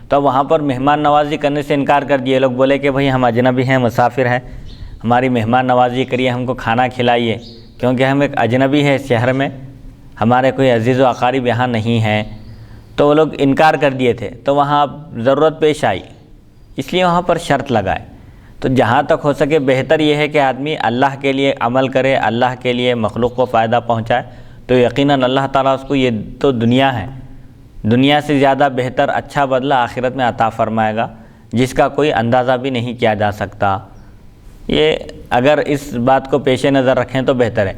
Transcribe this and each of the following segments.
تو وہاں پر مہمان نوازی کرنے سے انکار کر دیے. لوگ بولے کہ بھئی ہم اجنبی ہیں، مسافر ہیں، ہماری مہمان نوازی کریے، ہم کو کھانا کھلائیے، کیونکہ ہم ایک اجنبی ہے اس شہر میں، ہمارے کوئی عزیز و اقارب یہاں نہیں ہیں. تو وہ لوگ انکار کر دیے تھے. تو وہاں ضرورت پیش آئی، اس لیے وہاں پر شرط لگائے. تو جہاں تک ہو سکے بہتر یہ ہے کہ آدمی اللہ کے لیے عمل کرے، اللہ کے لیے مخلوق کو فائدہ پہنچائے، تو یقیناً اللہ تعالیٰ اس کو، یہ تو دنیا ہے، دنیا سے زیادہ بہتر اچھا بدلہ آخرت میں عطا فرمائے گا، جس کا کوئی اندازہ بھی نہیں کیا جا سکتا. یہ اگر اس بات کو پیش نظر رکھیں تو بہتر ہے،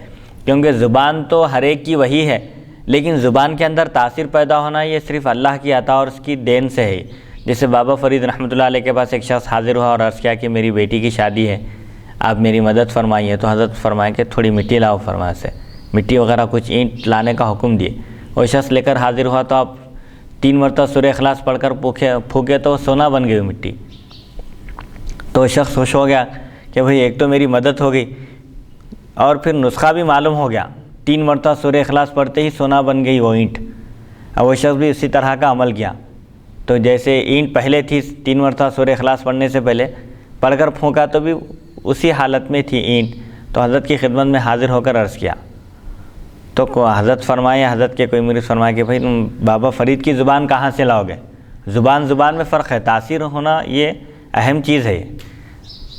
کیونکہ زبان تو ہر ایک کی وہی ہے، لیکن زبان کے اندر تاثیر پیدا ہونا یہ صرف اللہ کی عطا اور اس کی دین سے ہے. جیسے بابا فرید رحمۃ اللہ علیہ کے پاس ایک شخص حاضر ہوا اور عرض کیا کہ میری بیٹی کی شادی ہے، آپ میری مدد فرمائیے. تو حضرت فرمائے کہ تھوڑی مٹی لاؤ، فرمایا سے مٹی وغیرہ کچھ اینٹ لانے کا حکم دیے. وہ شخص لے کر حاضر ہوا تو آپ 3 مرتبہ سورہ اخلاص پڑھ کر پھونکے تو سونا بن گئی مٹی. تو وہ شخص خوش ہو گیا کہ بھئی ایک تو میری مدد ہو گئی اور پھر نسخہ بھی معلوم ہو گیا، 3 مرتبہ سورہ اخلاص پڑھتے ہی سونا بن گئی وہ اینٹ. اور وہ شخص بھی اسی طرح کا عمل کیا. تو جیسے اینٹ پہلے تھی 3 مرتبہ سورہ اخلاص پڑھنے سے پہلے پڑھ کر پھونکا تو بھی اسی حالت میں تھی اینٹ. تو حضرت کی خدمت میں حاضر ہو کر عرض کیا تو حضرت فرمائے، حضرت کے کوئی مرید فرمائے کہ بھئی تم بابا فرید کی زبان کہاں سے لاؤ گے؟ زبان میں فرق ہے، تاثیر ہونا یہ اہم چیز ہے.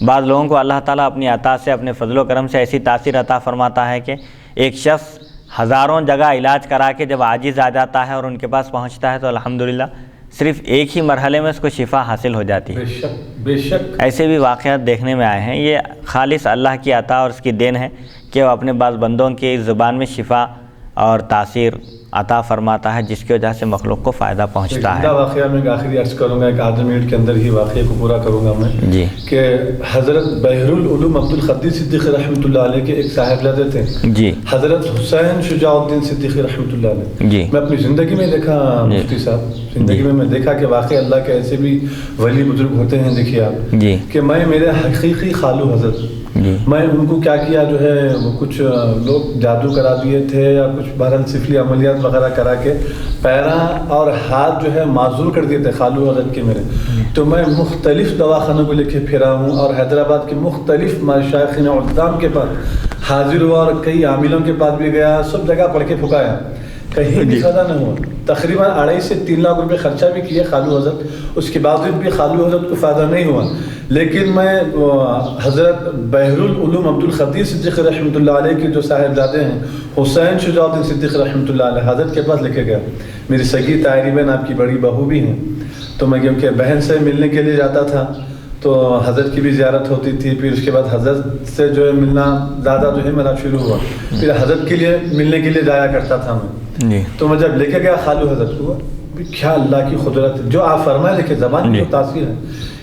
بعض لوگوں کو اللہ تعالیٰ اپنی عطا سے، اپنے فضل و کرم سے ایسی تاثیر عطا فرماتا ہے کہ ایک شخص ہزاروں جگہ علاج کرا کے جب عاجز آ جاتا ہے اور ان کے پاس پہنچتا ہے تو الحمدللہ صرف ایک ہی مرحلے میں اس کو شفا حاصل ہو جاتی ہے. بے شک ایسے بھی واقعات دیکھنے میں آئے ہیں. یہ خالص اللہ کی عطا اور اس کی دین ہے کہ وہ اپنے بعض بندوں کی زبان میں شفا اور تاثیر عطا فرماتا ہے، جس کی وجہ سے مخلوق کو فائدہ پہنچتا ہے. واقعہ میں آخری عرض کروں گا، ایک آدھ منٹ کے اندر ہی واقعے کو پورا کروں گا میں. جی. کہ حضرت بحر العلوم عبدالقدیر صدیقی رحمۃ اللہ علیہ کے ایک صاحبزادے تھے، جی، حضرت حسین شجاع الدین صدیقی رحمۃ اللہ علیہ. جی. میں اپنی زندگی میں دیکھا مفتی صاحب، زندگی میں دیکھا کہ واقعی اللہ کے ایسے بھی ولی بزرگ ہوتے ہیں. دیکھیے آپ جی، کہ میں میرے حقیقی خالو حضرت، جی، میں ان کو کیا کیا جو ہے وہ کچھ لوگ جادو کرا دیے تھے یا کچھ بہرحال سفلی عملیات وغیرہ کرا کے پیراں اور ہاتھ جو ہے معذور کر دیے تھے خالو حضرت کے میرے. تو میں مختلف دواخانوں کو لے کے پھرا ہوں اور حیدرآباد کے مختلف مشائخین اعظام کے پاس حاضر ہوا اور کئی عاملوں کے پاس بھی گیا، سب جگہ پڑھ کے پھکایا، کہیں بھی فائدہ نہ ہوا. تقریباً 2.5 سے 3 لاکھ روپے خرچہ بھی کیے خالو حضرت، اس کے باوجود بھی خالو حضرت کو فائدہ نہیں ہوا. لیکن میں حضرت بحر العلوم عبدالقدیر صدیقی رحمۃ اللہ علیہ کے جو صاحبزادے ہیں حسین شجاع الدین صدیقی رحمۃ اللہ علیہ، حضرت کے پاس لے کے گیا. میری سگی طاہری بہن، آپ کی بڑی بہو بھی ہیں، تو میں کیونکہ بہن سے ملنے کے لیے جاتا تھا تو حضرت کی بھی زیارت ہوتی تھی. پھر اس کے بعد حضرت سے جو ہے ملنا زیادہ جو ہے میرا شروع ہوا. پھر حضرت کے لیے ملنے کے لیے جایا کرتا تھا میں. تو میں جب لے کے گیا خالو حضرت کو، کیا اللہ کی قدرت ہے جو آپ فرمائے. دیکھیں زبان کی جو تاثیر ہے،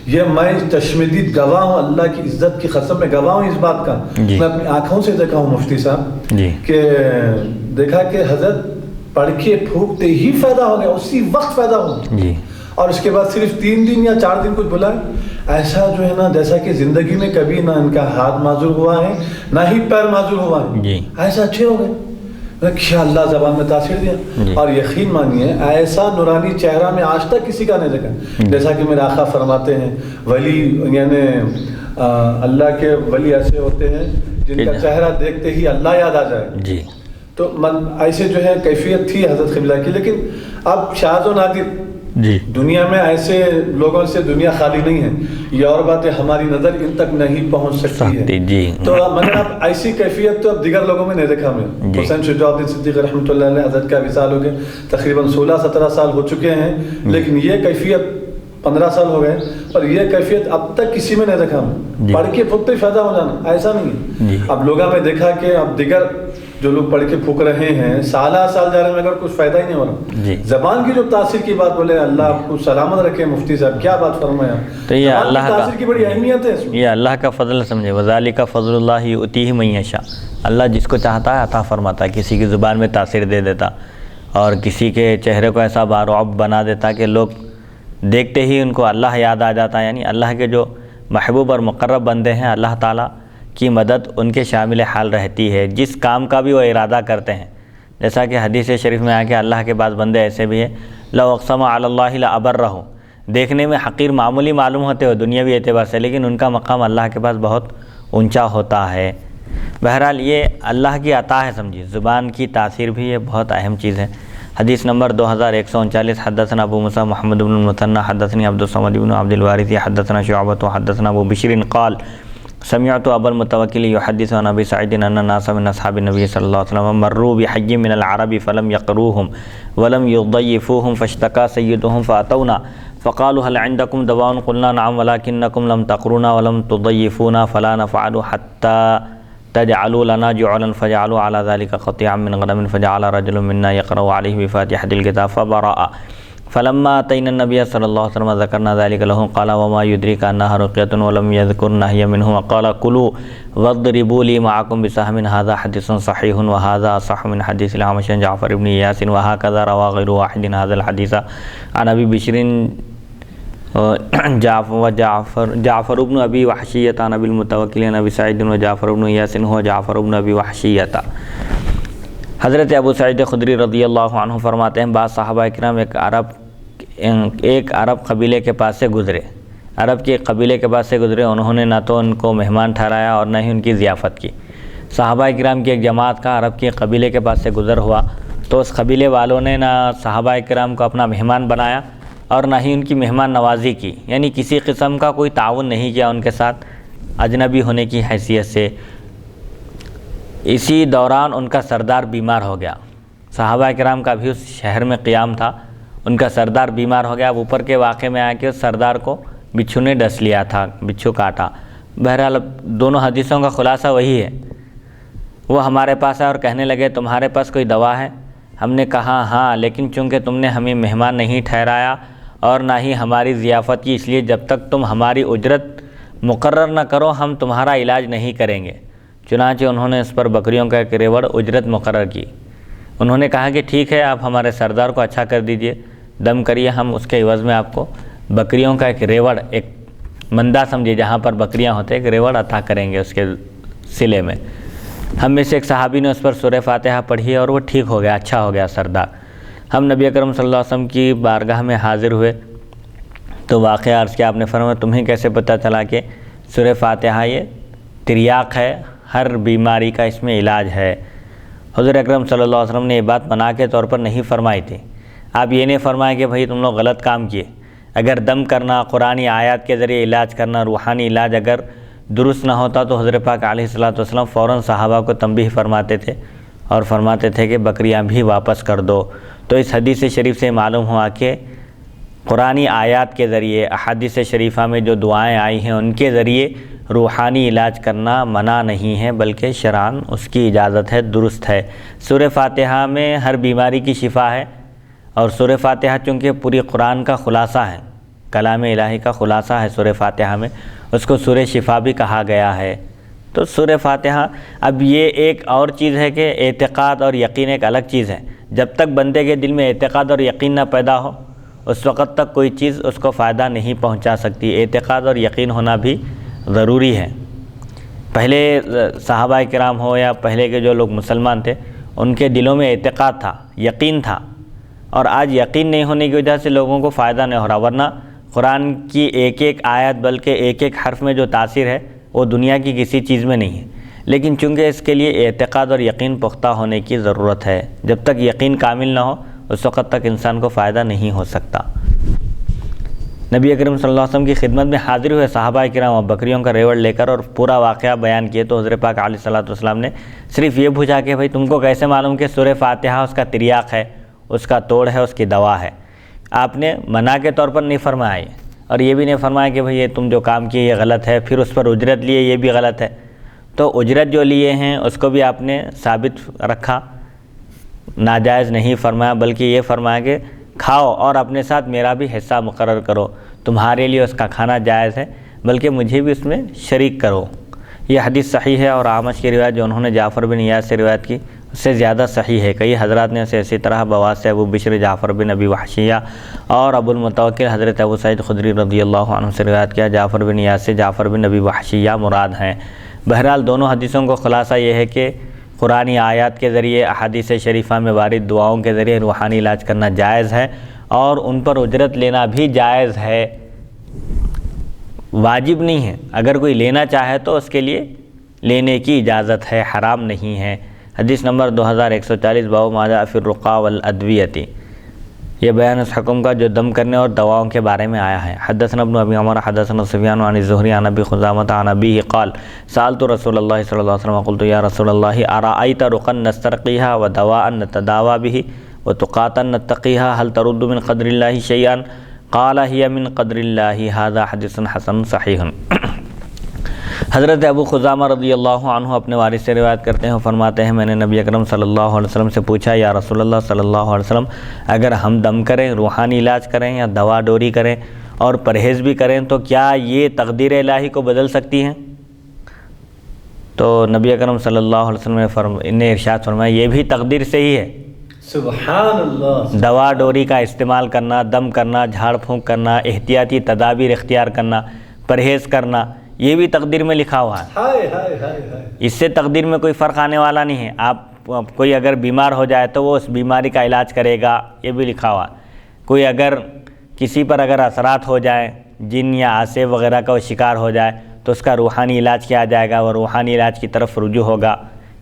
یہ میں تشمیدید گواہ ہوں، اللہ کی عزت کی قسم میں گواہ ہوں اس بات کا. میں اپنی آنکھوں سے دیکھا ہوں مفتی صاحب کہ دیکھا کہ حضرت پڑھ کے پھونکتے ہی فائدہ ہو گیا، اسی وقت فائدہ ہو گیا. اور اس کے بعد صرف 3 دن یا 4 دن کچھ بولا ایسا جو ہے نا جیسا کہ زندگی میں کبھی نہ ان کا ہاتھ معذور ہوا ہے نہ ہی پیر معذور ہوا ہے، ایسا اچھے ہو گئے. کیا اللہ زبان میں تاثیر دیا. اور یقین مانیے ایسا نورانی چہرہ میں آج تک کسی کا نہیں دیکھا. جیسا کہ میرے آقا فرماتے ہیں ولی یعنی اللہ کے ولی ایسے ہوتے ہیں جن کا چہرہ دیکھتے ہی اللہ یاد آ جائے. تو ایسے جو ہے کیفیت تھی حضرت قبلہ کی. لیکن اب شاذ و نادر دنیا میں ایسے لوگوں سے دنیا خالی نہیں ہے. یہ اور بات ہے ہماری نظر ان تک نہیں پہنچ سکتی ہے. تو میں نے اب ایسی کیفیت تو اب دیگر لوگوں میں نہیں دیکھا. میں حسین شجاع الدین صدیقی رحمۃ اللہ علیہ حضرت کا وصال ہو گئے، تقریباً 16-17 سال ہو چکے ہیں، لیکن یہ کیفیت 15 سال ہو گئے اور یہ کیفیت اب تک کسی میں نہیں دیکھا. پڑھ کے پھونکتے فائدہ ہو جانا ایسا نہیں ہے. اب لوگوں میں دیکھا کہ اب دیگر جو لوگ پڑھ کے پھونک رہے ہیں سالہ سال جا رہے ہیں مگر کچھ فائدہ ہی نہیں ہو رہا. زبان کی جو تاثیر کی بات بولے، اللہ آپ کو سلامت رکھے. مفتی صاحب کیا بات فرمایا. تو یہ اللہ کا تاثیر کی بڑی اہمیت ہے، یہ اللہ کا فضل سمجھے. وذالک فضل اللہ یؤتیہ من یشاء. اللہ جس کو چاہتا ہے عطا فرماتا ہے. کسی کی زبان میں تاثیر دے دیتا اور کسی کے چہرے کو ایسا بارعب بنا دیتا کہ لوگ دیکھتے ہی ان کو اللہ یاد آ جاتا ہے. یعنی اللہ کے جو محبوب اور مقرب بندے ہیں اللہ تعالیٰ کی مدد ان کے شامل حال رہتی ہے جس کام کا بھی وہ ارادہ کرتے ہیں. جیسا کہ حدیث شریف میں آیا کہ اللہ کے بعض بندے ایسے بھی ہیں لو اقسم علی اللہ لابرہ، دیکھنے میں حقیر معمولی معلوم ہوتے ہو دنیاوی اعتبار سے، لیکن ان کا مقام اللہ کے پاس بہت اونچا ہوتا ہے۔ بہرحال یہ اللہ کی عطا ہے، سمجھیے زبان کی تاثیر بھی یہ بہت اہم چیز ہے۔ حدیث نمبر 2139، حدثنا ابو موسیٰ محمد بن المثنى حدثني عبد الصمد بن عبد الوارث حدثنا شعبة حدثنا ابو بشر قال سمعت ابا المتوکل يحدث عن ابي سعيد ان الناس من اصحاب النبي صلى الله عليه وسلم مروا بحي من العرب فلم يقروهم ولم يضيفوهم فاشتكى سيدهم فاتونا فقالوا هل عندكم دواء قلنا نعم ولكنكم لم تقرونا ولم تضيفونا فلا نفعل حتى تجعلوا لنا جعلا فجعلوا على ذلك قطيعا من غنم فجعل رجل منا يقرأ عليه بفاتحة الكتاب فبرأ فلما أتينا النبي صلى الله عليه وسلم ذكرنا ذلك له قال وما يدريك أنها رقية ولم يذكر نهي منه وقال كلوا واضربوا لي معكم بسهم هذا حديث صحيح وهذا أصح من حديث الأعمش عن جعفر بن إياس وهكذا روى غير واحد هذا الحديث عن أبي بشر جعفر بن ابی وحشیۃ عن ابی المتوکل عن ابی سعید وجعفر بن ایاس هو جعفر بن ابی وحشیۃ۔ حضرت ابو سعید خدری رضی اللہ عنہ فرماتے ہیں بعض صحابہ کرام ایک عرب قبیلے کے پاس سے گزرے، عرب کے قبیلے کے پاس سے گزرے، انہوں نے نہ تو ان کو مہمان ٹھہرایا اور نہ ہی ان کی ضیافت کی۔ صحابہ کرام کی ایک جماعت کا عرب کے قبیلے کے پاس سے گزر ہوا تو اس قبیلے والوں نے نہ صحابہ کرام کو اپنا مہمان بنایا اور نہ ہی ان کی مہمان نوازی کی، یعنی کسی قسم کا کوئی تعاون نہیں کیا ان کے ساتھ اجنبی ہونے کی حیثیت سے۔ اسی دوران ان کا سردار بیمار ہو گیا، صحابہ کرام کا بھی اس شہر میں قیام تھا، ان کا سردار بیمار ہو گیا۔ اب اوپر کے واقعے میں آیا کہ اس سردار کو بچھو نے ڈس لیا تھا، بچھو کاٹا۔ بہرحال اب دونوں حدیثوں کا خلاصہ وہی ہے۔ وہ ہمارے پاس آئے اور کہنے لگے تمہارے پاس کوئی دوا ہے؟ ہم نے کہا ہاں، لیکن چونکہ تم نے ہمیں مہمان نہیں ٹھہرایا اور نہ ہی ہماری ضیافت کی، اس لیے جب تک تم ہماری اجرت مقرر نہ کرو ہم تمہارا علاج نہیں کریں گے۔ چنانچہ انہوں نے اس پر بکریوں کا ایک ریوڑ اجرت مقرر کی۔ انہوں نے کہا کہ ٹھیک ہے، آپ ہمارے سردار کو اچھا کر دیجئے، دم کریے، ہم اس کے عوض میں آپ کو بکریوں کا ایک ریوڑ، ایک مندہ سمجھے جہاں پر بکریاں ہوتے ایک ریوڑ عطا کریں گے اس کے صلے میں۔ ہم میں سے ایک صحابی نے اس پر سورہ فاتحہ پڑھی اور وہ ٹھیک ہو گیا، اچھا ہو گیا سردار۔ ہم نبی اکرم صلی اللہ علیہ وسلم کی بارگاہ میں حاضر ہوئے تو واقعہ عرض کیا، آپ نے فرمایا تمہیں کیسے پتہ چلا کہ سورہ فاتحہ یہ تریاق ہے، ہر بیماری کا اس میں علاج ہے؟ حضور اکرم صلی اللہ علیہ وسلم نے یہ بات منع کے طور پر نہیں فرمائی تھی۔ آپ یہ نہیں فرمائے کہ بھائی تم لوگ غلط کام کیے۔ اگر دم کرنا، قرآنی آیات کے ذریعے علاج کرنا، روحانی علاج اگر درست نہ ہوتا تو حضرت پاک علیہ الصلوۃ والسلام فوراً صحابہ کو تنبیہ فرماتے تھے اور فرماتے تھے کہ بکریاں بھی واپس کر دو۔ تو اس حدیث شریف سے معلوم ہوا کہ قرآنی آیات کے ذریعے، احادیث شریفہ میں جو دعائیں آئی ہیں ان کے ذریعے روحانی علاج کرنا منع نہیں ہے، بلکہ شرعاً اس کی اجازت ہے، درست ہے۔ سورہ فاتحہ میں ہر بیماری کی شفا ہے، اور سورہ فاتحہ چونکہ پوری قرآن کا خلاصہ ہے، کلام الہی کا خلاصہ ہے سورہ فاتحہ میں، اس کو سورہ شفا بھی کہا گیا ہے۔ تو سورہ فاتحہ، اب یہ ایک اور چیز ہے کہ اعتقاد اور یقین ایک الگ چیز ہے۔ جب تک بندے کے دل میں اعتقاد اور یقین نہ پیدا ہو اس وقت تک کوئی چیز اس کو فائدہ نہیں پہنچا سکتی۔ اعتقاد اور یقین ہونا بھی ضروری ہے۔ پہلے صحابہ کرام ہو یا پہلے کے جو لوگ مسلمان تھے ان کے دلوں میں اعتقاد تھا، یقین تھا، اور آج یقین نہیں ہونے کی وجہ سے لوگوں کو فائدہ نہیں ہو رہا، ورنہ قرآن کی ایک ایک آیت بلکہ ایک ایک حرف میں جو تاثیر ہے وہ دنیا کی کسی چیز میں نہیں ہے۔ لیکن چونکہ اس کے لیے اعتقاد اور یقین پختہ ہونے کی ضرورت ہے، جب تک یقین کامل نہ ہو اس وقت تک انسان کو فائدہ نہیں ہو سکتا۔ نبی اکرم صلی اللہ علیہ وسلم کی خدمت میں حاضر ہوئے صحابہ کرام اور بکریوں کا ریوڑ لے کر اور پورا واقعہ بیان کیے تو حضرت پاک علیہ الصلوۃ والسلام نے صرف یہ پوچھا کہ بھائی تم کو کیسے معلوم کہ سورہ فاتحہ اس کا تریاق ہے، اس کا توڑ ہے، اس کی دوا ہے؟ آپ نے منع کے طور پر نہیں فرمایا، اور یہ بھی نہیں فرمایا کہ بھئی یہ تم جو کام کیے یہ غلط ہے، پھر اس پر اجرت لیے یہ بھی غلط ہے۔ تو اجرت جو لیے ہیں اس کو بھی آپ نے ثابت رکھا، ناجائز نہیں فرمایا، بلکہ یہ فرمایا کہ کھاؤ اور اپنے ساتھ میرا بھی حصہ مقرر کرو، تمہارے لیے اس کا کھانا جائز ہے بلکہ مجھے بھی اس میں شریک کرو۔ یہ حدیث صحیح ہے، اور اعمش کی روایت جو انہوں نے جعفر بن ایاس سے روایت کی اس سے زیادہ صحیح ہے۔ کئی حضرات نے اسے اسی طرح بواس سے ابو بشر جعفر بن ابی وحشیہ اور ابو المتوکل حضرت ابو سعید خدری رضی اللہ عنہ سے روایت کیا، جعفر بن ایاس سے جعفر بن ابی وحشیہ مراد ہیں۔ بہرحال دونوں حدیثوں کو خلاصہ یہ ہے کہ قرآنی آیات کے ذریعے، احادیث شریفہ میں وارد دعاؤں کے ذریعے روحانی علاج کرنا جائز ہے، اور ان پر اجرت لینا بھی جائز ہے، واجب نہیں ہے، اگر کوئی لینا چاہے تو اس کے لیے لینے کی اجازت ہے، حرام نہیں ہے۔ حدیث نمبر 2140 باب ما جاء فی الرقیٰ والادویۃ، یہ بیان اس حکم کا جو دم کرنے اور دواؤں کے بارے میں آیا ہے۔ حدثنا ابن ابی عمر حدثنا سفیان عن الزہری عن ابی خزامۃ عن ابیہ قال سألت رسول اللہ صلی اللہ علیہ وسلم قلت یا رسول اللہ ارأیت رقا نسترقیہا ودواء نتداوی بہ وتقاتا نتقیہا هل ترد من قدر اللہ شیئا قال ہی من قدر اللہ ھذا حدیث حسن صحیح۔ حضرت ابو خزامہ رضی اللہ عنہ اپنے والد سے روایت کرتے ہیں، فرماتے ہیں میں نے نبی اکرم صلی اللہ علیہ وسلم سے پوچھا یا رسول اللہ صلی اللہ علیہ وسلم اگر ہم دم کریں، روحانی علاج کریں یا دوا ڈوری کریں اور پرہیز بھی کریں تو کیا یہ تقدیر الہی کو بدل سکتی ہیں؟ تو نبی اکرم صلی اللہ علیہ وسلم نے ارشاد فرمایا یہ بھی تقدیر سے ہی ہے۔ سبحان اللہ۔ دوا ڈوری کا استعمال کرنا، دم کرنا، جھاڑ پھونک کرنا، احتیاطی تدابیر اختیار کرنا، پرہیز کرنا، یہ بھی تقدیر میں لکھا ہوا ہے۔ اس سے تقدیر میں کوئی فرق آنے والا نہیں ہے۔ آپ کوئی اگر بیمار ہو جائے تو وہ اس بیماری کا علاج کرے گا، یہ بھی لکھا ہوا ہے۔ کوئی اگر کسی پر اگر اثرات ہو جائے، جن یا عاصف وغیرہ کا وہ شکار ہو جائے تو اس کا روحانی علاج کیا جائے گا، وہ روحانی علاج کی طرف رجوع ہوگا،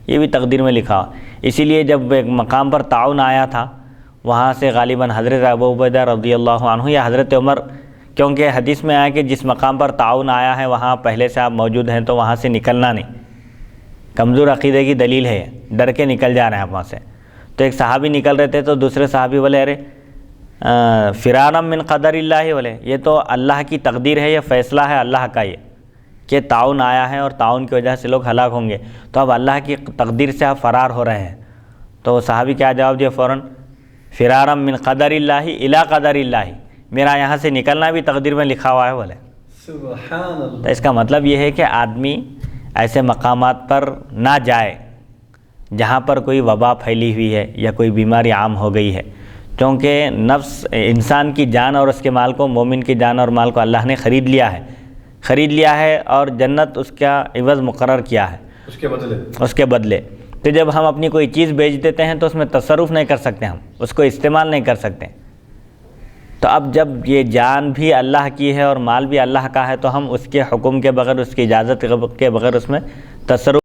یہ بھی تقدیر میں لکھا ہوا۔ اسی لیے جب ایک مقام پر تعاون آیا تھا، وہاں سے غالباً حضرت ابو عبیدہ رضی اللہ عنہ یا حضرت عمر، کیونکہ حدیث میں آیا کہ جس مقام پر تعاون آیا ہے وہاں پہلے سے آپ موجود ہیں تو وہاں سے نکلنا نہیں، کمزور عقیدے کی دلیل ہے، ڈر کے نکل جا رہے ہیں آپ وہاں سے۔ تو ایک صحابی نکل رہے تھے تو دوسرے صحابی بولے ارے فرارا من قدر اللہ، بولے یہ تو اللہ کی تقدیر ہے، یہ فیصلہ ہے اللہ کا یہ کہ تعاون آیا ہے اور تعاون کی وجہ سے لوگ ہلاک ہوں گے، تو اب اللہ کی تقدیر سے آپ فرار ہو رہے ہیں۔ تو صحابی کیا جواب دیا فوراً؟ فرارا من قدر اللہ الی قدر اللہ، میرا یہاں سے نکلنا بھی تقدیر میں لکھا ہوا ہے بولے۔ سبحان اللہ۔ تو اس کا مطلب یہ ہے کہ آدمی ایسے مقامات پر نہ جائے جہاں پر کوئی وبا پھیلی ہوئی ہے یا کوئی بیماری عام ہو گئی ہے، کیونکہ نفس انسان کی جان اور اس کے مال کو، مومن کی جان اور مال کو اللہ نے خرید لیا ہے اور جنت اس کا عوض مقرر کیا ہے اس کے بدلے۔ تو جب ہم اپنی کوئی چیز بیچ دیتے ہیں تو اس میں تصرف نہیں کر سکتے، ہم اس کو استعمال نہیں کر سکتے۔ تو اب جب یہ جان بھی اللہ کی ہے اور مال بھی اللہ کا ہے تو ہم اس کے حکم کے بغیر، اس کی اجازت کے بغیر اس میں تصرف